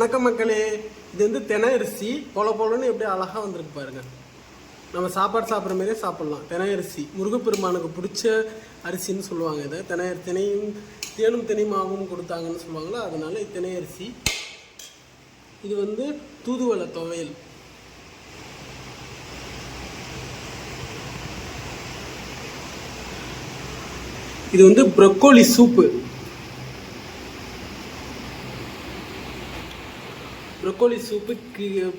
வணக்கம் மக்களே. இது வந்து தெனை அரிசி போலன்னு எப்படி அழகாக வந்திருக்கு பாருங்க. நம்ம சாப்பாடு சாப்பிட்ற மாதிரியே சாப்பிட்லாம். தெனை அரிசி முருகப்பெருமானுக்கு பிடிச்ச அரிசின்னு சொல்லுவாங்க. இதை தினையும் தேனும் தினைமாவும் கொடுத்தாங்கன்னு சொல்லுவாங்களா, அதனால தெனை அரிசி. இது வந்து தூதுவளை துவையல். இது வந்து broccoli soup.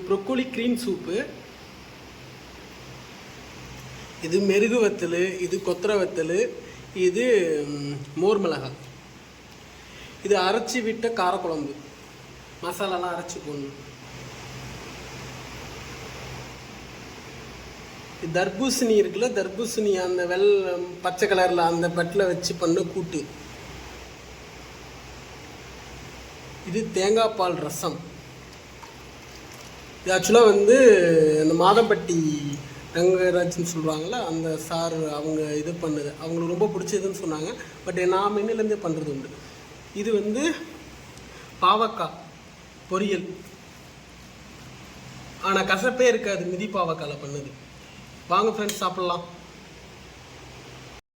Broccoli green soup. இது மெருகு வத்தல், இது கொத்தரை வத்தல், இது மோர் மிளகாய். இது அரைச்சி விட்ட காரக்குழம்பு. மசாலாலாம் அரைச்சி போடணும். தர்பூசணி இருக்குல்ல, தர்பூசணி அந்த பச்சை கலரில் அந்த பட்டில் வச்சு பண்ண கூட்டு. இது தேங்காய் பால் ரசம். இது ஆக்சுவலாக வந்து அந்த மாதம்பட்டி ரங்கராஜ்னு சொல்லுவாங்கள்ல, அந்த சார் அவங்க இது பண்ணுது, அவங்களுக்கு ரொம்ப பிடிச்சதுன்னு சொன்னாங்க. பட் நான் முன்னிலேருந்தே பண்ணுறது உண்டு. இது வந்து பாவக்காய் பொரியல். ஆனால் கசப்பே இருக்காது மிதி பாவக்காயில் பண்ணுது. வாங்க ஃப்ரெண்ட்ஸ், சாப்பிட்லாம்.